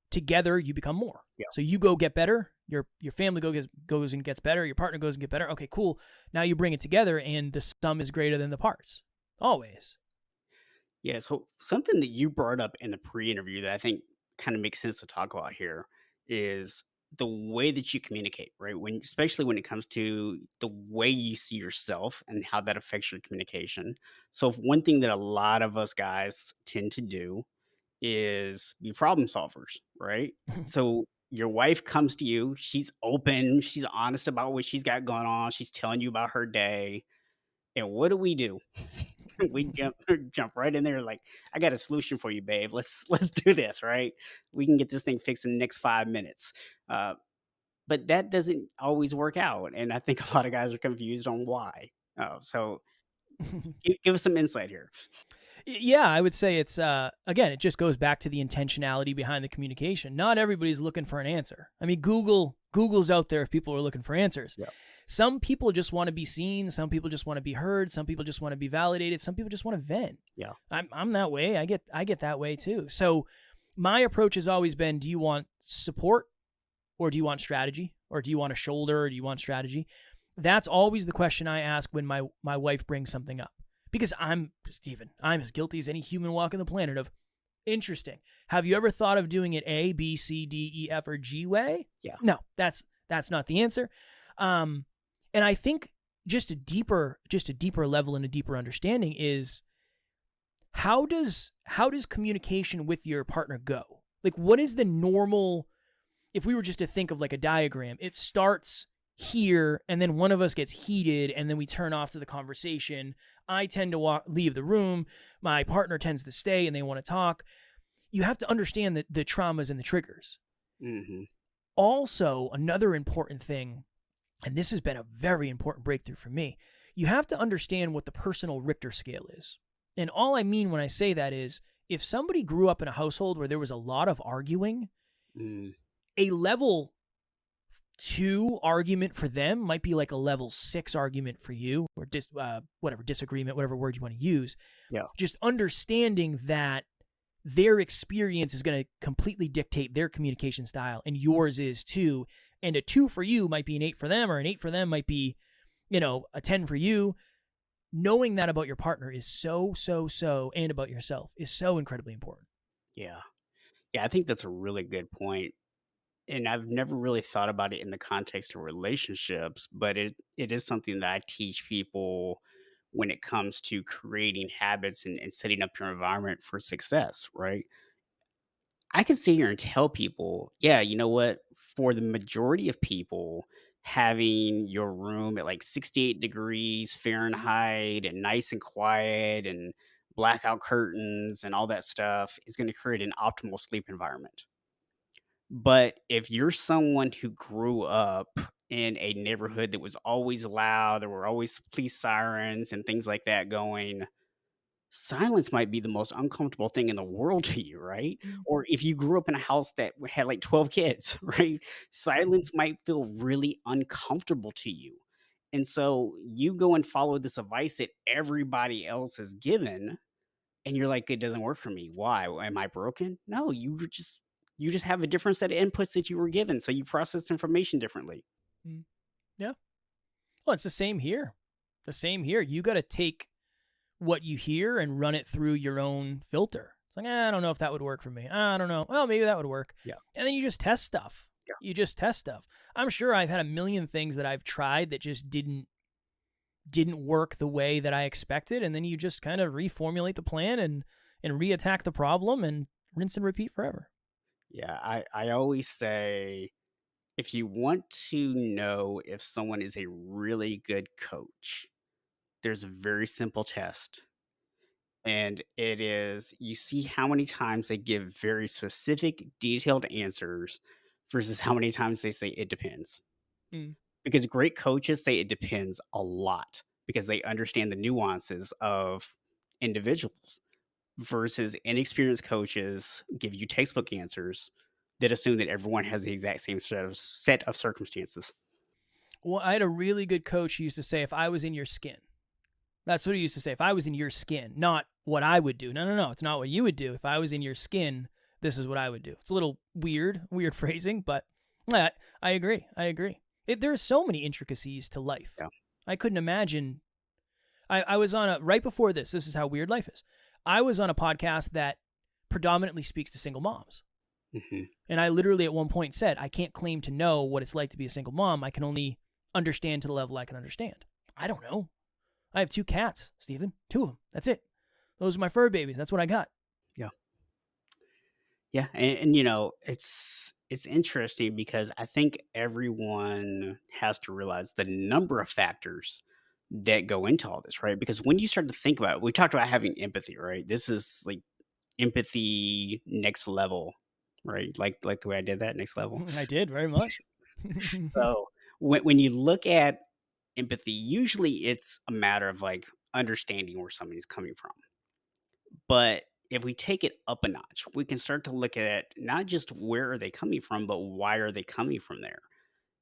together you become more. Yeah. So you go get better, your family goes and gets better, your partner goes and get better. Okay, cool. Now you bring it together and the sum is greater than the parts. Always. Yeah, so something that you brought up in the pre-interview that I think kind of makes sense to talk about here is the way that you communicate, right? When especially when it comes to the way you see yourself and how that affects your communication. So one thing that a lot of us guys tend to do is be problem solvers, right? So your wife comes to you, she's open, she's honest about what she's got going on, she's telling you about her day. And what do? We jump right in there like, "I got a solution for you, babe. Let's do this, right? We can get this thing fixed in the next 5 minutes." Uh, but that doesn't always work out, and I think a lot of guys are confused on why. So Give us some insight here. Yeah, I would say it's again, it just goes back to the intentionality behind the communication. Not everybody's looking for an answer. I mean, Google's out there if people are looking for answers. Yeah. Some people just want to be seen, some people just want to be heard, some people just want to be validated, some people just want to vent. Yeah. I'm that way. I get that way too. So my approach has always been, do you want support or do you want strategy? Or do you want a shoulder or do you want strategy? That's always the question I ask when my wife brings something up. Because I'm as guilty as any human walking the planet of, interesting. Have you ever thought of doing it A, B, C, D, E, F, or G way? Yeah. No, that's not the answer. And I think just a deeper level and a deeper understanding is how does communication with your partner go? Like, what is the normal, if we were just to think of like a diagram, it starts here and then one of us gets heated and then we turn off to the conversation. I tend to leave the room. My partner tends to stay and they want to talk. You have to understand the traumas and the triggers. Mm-hmm. Also, another important thing, and this has been a very important breakthrough for me, you have to understand what the personal Richter scale is. And all I mean when I say that is, if somebody grew up in a household where there was a lot of arguing, a level 2 argument for them might be like a level 6 argument for you, or disagreement, whatever word you want to use. Yeah. Just understanding that their experience is going to completely dictate their communication style, and yours is too. And a 2 for you might be an 8 for them, or an 8 for them might be, a 10 for you. Knowing that about your partner is so, and about yourself is so incredibly important. Yeah. Yeah, I think that's a really good point. And I've never really thought about it in the context of relationships, but it is something that I teach people when it comes to creating habits and setting up your environment for success, right? I can sit here and tell people, yeah, you know what? For the majority of people, having your room at like 68 degrees Fahrenheit and nice and quiet and blackout curtains and all that stuff is going to create an optimal sleep environment. But if you're someone who grew up in a neighborhood that was always loud, there were always police sirens and things like that going, silence might be the most uncomfortable thing in the world to you, right? Or if you grew up in a house that had like 12 kids, right? Silence might feel really uncomfortable to you. And so you go and follow this advice that everybody else has given, and you're like, "It doesn't work for me. Why? Am I broken?" No, you just have a different set of inputs that you were given, so you process information differently. Mm. Yeah. Well, it's the same here. You got to take what you hear and run it through your own filter. It's like, I don't know if that would work for me. I don't know. Well, maybe that would work. Yeah. And then you just test stuff. Yeah. You just test stuff. I'm sure I've had a million things that I've tried that just didn't work the way that I expected. And then you just kind of reformulate the plan and reattack the problem and rinse and repeat forever. Yeah, I always say, if you want to know if someone is a really good coach, there's a very simple test. And it is, you see how many times they give very specific, detailed answers versus how many times they say it depends. Mm. Because great coaches say it depends a lot because they understand the nuances of individuals versus inexperienced coaches give you textbook answers that assume that everyone has the exact same set of circumstances. Well, I had a really good coach who used to say, if I was in your skin. That's what he used to say. If I was in your skin, not what I would do. No. It's not what you would do. If I was in your skin, this is what I would do. It's a little weird phrasing, but I agree. There's so many intricacies to life. Yeah. I couldn't imagine. I was on right before this is how weird life is. I was on a podcast that predominantly speaks to single moms. Mm-hmm. And I literally at one point said, I can't claim to know what it's like to be a single mom. I can only understand to the level I can understand. I don't know. I have 2 cats, Stephen. 2 of them. That's it. Those are my fur babies. That's what I got. Yeah. Yeah. And it's interesting because I think everyone has to realize the number of factors that go into all this, right? Because when you start to think about it, we talked about having empathy, right? This is like empathy next level, right? Like the way I did that, next level. I did very much. So when you look at empathy, usually it's a matter of like, understanding where somebody's coming from. But if we take it up a notch, we can start to look at not just where are they coming from, but why are they coming from there?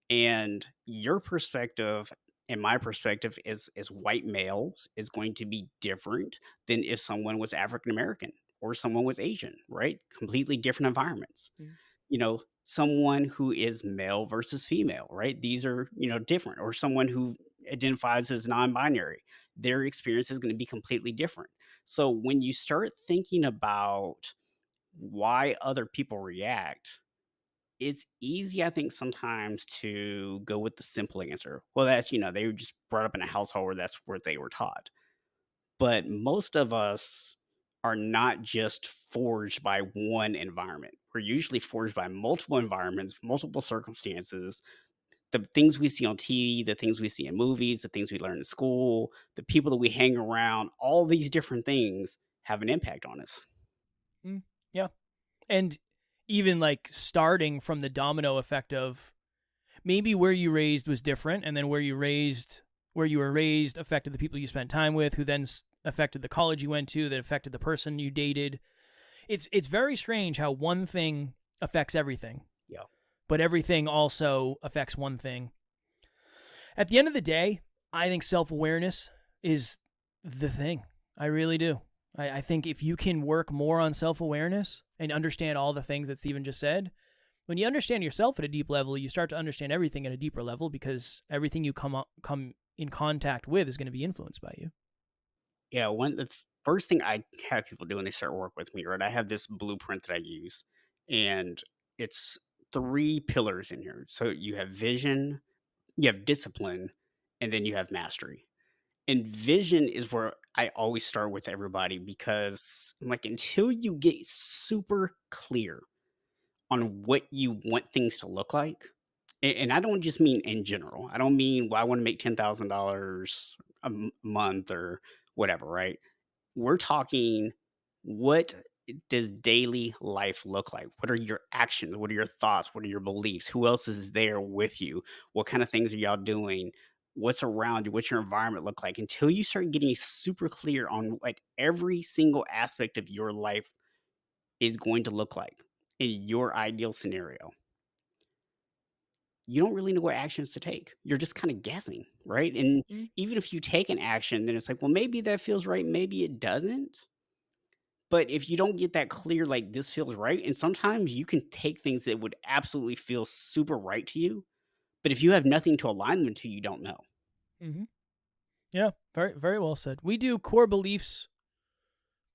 And your perspective and my perspective as white males is going to be different than if someone was African American or someone was Asian, right? Completely different environments. Mm. Someone who is male versus female, right? These are, different. Or someone who identifies as non-binary, their experience is going to be completely different. So when you start thinking about why other people react, it's easy, I think, sometimes to go with the simple answer. Well, that's, they were just brought up in a household where that's where they were taught. But most of us are not just forged by one environment. We're usually forged by multiple environments, multiple circumstances, the things we see on TV, the things we see in movies, the things we learn in school, the people that we hang around, all these different things have an impact on us. Mm. Yeah. And even like starting from the domino effect of maybe where you raised was different, and then where you were raised affected the people you spent time with, who then affected the college you went to, that affected the person you dated. It's very strange how one thing affects everything, Yeah. but everything also affects one thing. At the end of the day, I think self-awareness is the thing. I really do. I think if you can work more on self-awareness and understand all the things that Stephen just said, when you understand yourself at a deep level, you start to understand everything at a deeper level, because everything you come in contact with is going to be influenced by you. Yeah, the first thing I have people do when they start work with me, right? I have this blueprint that I use, and it's three pillars in here. So you have vision, you have discipline, and then you have mastery. And vision is where I always start with everybody because I'm like, until you get super clear on what you want things to look like, and I don't just mean in general. I don't mean, well, I want to make $10,000 a month or whatever, right? We're talking, what does daily life look like? What are your actions? What are your thoughts? What are your beliefs? Who else is there with you? What kind of things are y'all doing? What's around you? What's your environment look like? Until you start getting super clear on what every single aspect of your life is going to look like in your ideal scenario, you don't really know what actions to take. You're just kind of guessing, right? And Mm. even if you take an action, then it's like, well, maybe that feels right, maybe it doesn't. But if you don't get that clear, like, this feels right, and sometimes you can take things that would absolutely feel super right to you, but if you have nothing to align them to, you don't know. Mm-hmm. Yeah, very very well said. We do core beliefs,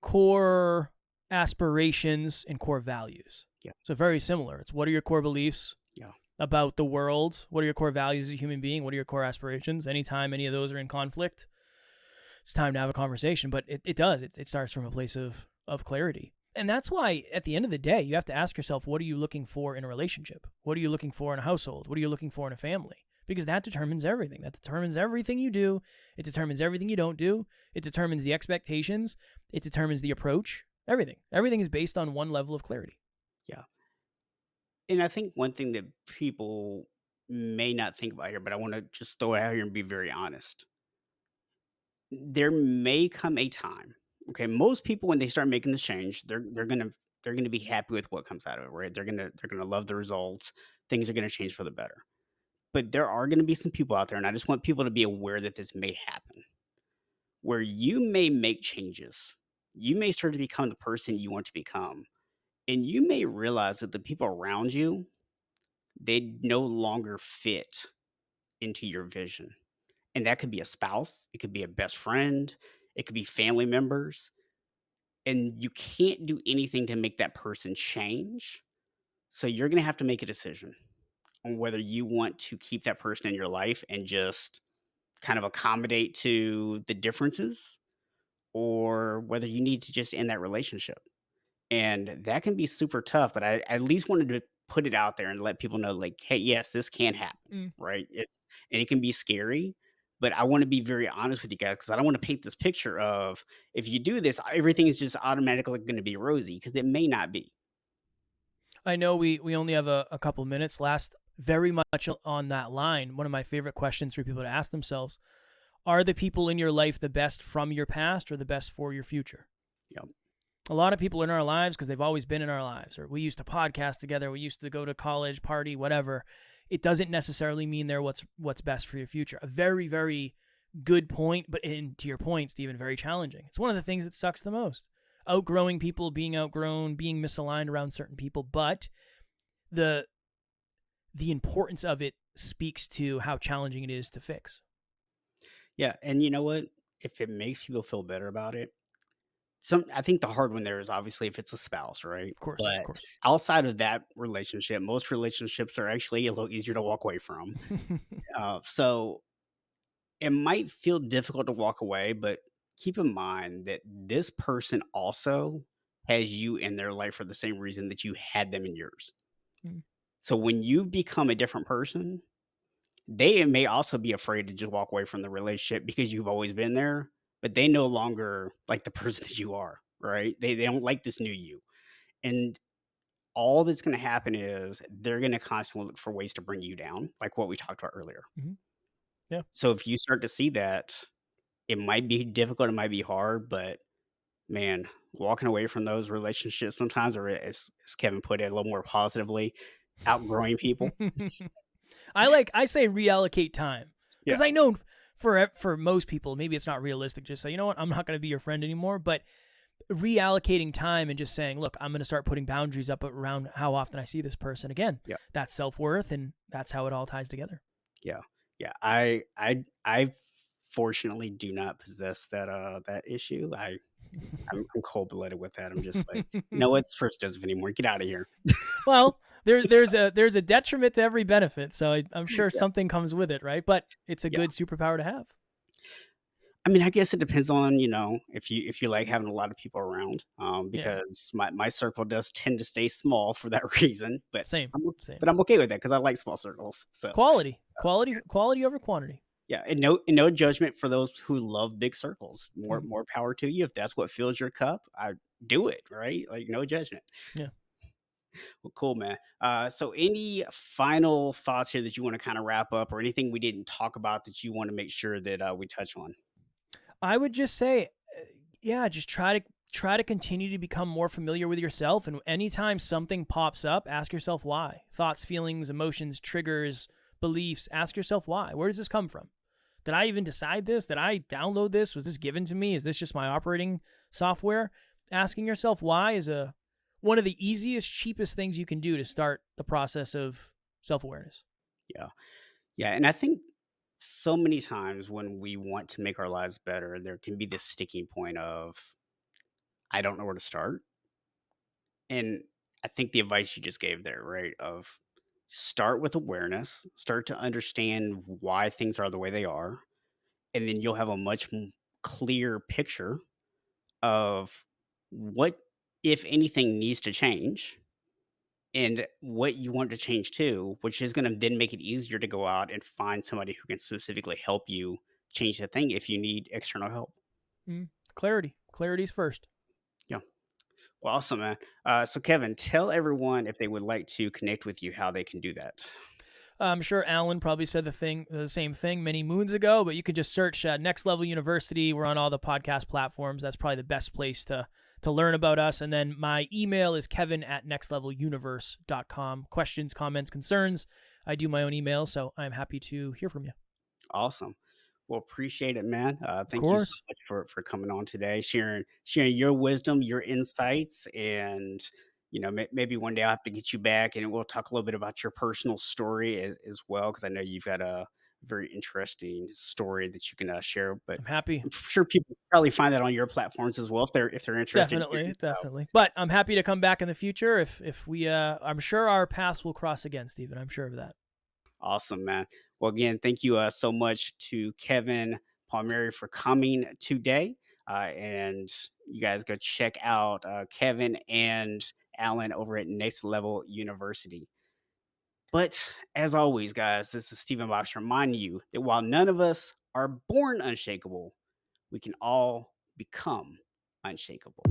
core aspirations, and core values. Yeah, So very similar. It's what are your core beliefs yeah, about the world? What are your core values as a human being? What are your core aspirations? Anytime any of those are in conflict, it's time to have a conversation. But it does. It starts from a place of clarity. And that's why at the end of the day, you have to ask yourself, what are you looking for in a relationship? What are you looking for in a household? What are you looking for in a family? Because that determines everything. That determines everything you do. It determines everything you don't do. It determines the expectations. It determines the approach. Everything. Everything is based on one level of clarity. yeah. And I think one thing that people may not think about here, but I wanna just throw it out here and be very honest. There may come a time, okay, most people, when they start making this change, they're gonna be happy with what comes out of it, right? They're gonna love the results. Things are gonna change for the better. But there are gonna be some people out there, and I just want people to be aware that this may happen, where you may make changes. You may start to become the person you want to become, and you may realize that the people around you, they no longer fit into your vision. And that could be a spouse, it could be a best friend, it could be family members, and you can't do anything to make that person change. So you're gonna have to make a decision on whether you want to keep that person in your life and just kind of accommodate to the differences, or whether you need to just end that relationship. And that can be super tough, but I at least wanted to put it out there and let people know, like, hey, yes, this can happen, Mm. right? And it can be scary, but I want to be very honest with you guys because I don't want to paint this picture of, if you do this, everything is just automatically going to be rosy, because it may not be. I know we only have a couple minutes last. Very much on that line, one of my favorite questions for people to ask themselves: Are the people in your life the best from your past or the best for your future? Yep. A lot of people in our lives because they've always been in our lives, or we used to podcast together, we used to go to college, party, whatever. It doesn't necessarily mean they're what's best for your future. A very, very good point, but to your point, Stephen, very challenging. It's one of the things that sucks the most. Outgrowing people, being outgrown, being misaligned around certain people, but the importance of it speaks to how challenging it is to fix. Yeah, and you know what? If it makes people feel better about it, I think the hard one there is obviously if it's a spouse, right? Of course, of But course. outside of that relationship, most relationships are actually a little easier to walk away from. So it might feel difficult to walk away, but keep in mind that this person also has you in their life for the same reason that you had them in yours. Mm, So when you become a different person, they may also be afraid to just walk away from the relationship because you've always been there, but they no longer like the person that you are, right? They don't like this new you. And all that's going to happen is they're going to constantly look for ways to bring you down, like what we talked about earlier. mhm. Yeah. So if you start to see that, it might be difficult, it might be hard, but man, walking away from those relationships sometimes, or as Kevin put it a little more positively, outgrowing people. I say reallocate time Yeah. because I know for most people maybe it's not realistic. Just say, you know what, I'm not going to be your friend anymore. But reallocating time and just saying, look, I'm going to start putting boundaries up around how often I see this person again. Yeah. That's self worth, and that's how it all ties together. Yeah. Yeah. I fortunately do not possess that issue. I'm cold-blooded with that. I'm just like, "You know what? This person doesn't anymore. Get out of here." Well, there's a detriment to every benefit, so I'm sure Yeah. something comes with it, right? But it's a Yeah. good superpower to have. I mean, I guess it depends on, if you like having a lot of people around, Yeah, because my circle does tend to stay small for that reason, but same, I'm o same. but I'm okay with that because I like small circles. So, Quality over quantity. yeah, and no judgment for those who love big circles. More Mhm. more power to you. If that's what fills your cup, I do it, right? Like, no judgment. Yeah. Well, cool, man. So any final thoughts here that you wanna kinda wrap up or anything we didn't talk about that you wanna make sure that, we touch on? I would just say, yeah, just try to continue to become more familiar with yourself. And anytime something pops up, ask yourself why. Thoughts, feelings, emotions, triggers, beliefs. Ask yourself why. Where does this come from? Did I even decide this? Did I download this? Was this given to me? Is this just my operating software? Asking yourself why is one of the easiest, cheapest things you can do to start the process of self awareness. Yeah. Yeah, and I think so many times when we want to make our lives better, there can be this sticking point of, "I don't know where to start." And I think the advice you just gave there, right, of start with awareness, start to understand why things are the way they are, and then you'll have a much clear picture of what, if anything, needs to change and what you want to change to, which is going to then make it easier to go out and find somebody who can specifically help you change the thing if you need external help. Mm. Clarity. Clarity's first. Yeah. Well, awesome, man. So, Kevin, tell everyone if they would like to connect with you, how they can do that. I'm sure Alan probably said the same thing many moons ago, but you could just search Next Level University. We're on all the podcast platforms. That's probably the best place to learn about us. And then my email is kevin@nextleveluniverse.com. Questions, comments, concerns. I do my own email, so I'm happy to hear from you. Awesome. Well, appreciate it, man. Of Thank you so course. much for coming on today, sharing your wisdom, your insights, and maybe one day I'll have to get you back and we'll talk a little bit about your personal story as well, because I know you've got a very interesting story that you can share. But I'm happy. I'm sure people probably find that on your platforms as well if they're interested in hearing. Definitely, So definitely. But I'm happy to come back in the future if we I'm sure our paths will cross again, Stephen. I'm sure of that. awesome, man. Well, again, thank you so much to Kevin Palmieri for coming today. And you guys go check out Kevin and Alan over at Next Level University. But as always, guys, this is Stephen Box reminding you that while none of us are born unshakable, we can all become unshakable.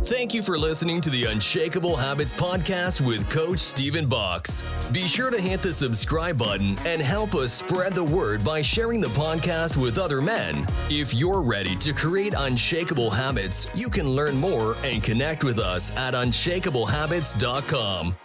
Thank you for listening to the Unshakable Habits podcast with Coach Stephen Box. Be sure to hit the subscribe button and help us spread the word by sharing the podcast with other men. If you're ready to create unshakable habits, you can learn more and connect with us at unshakablehabits.com.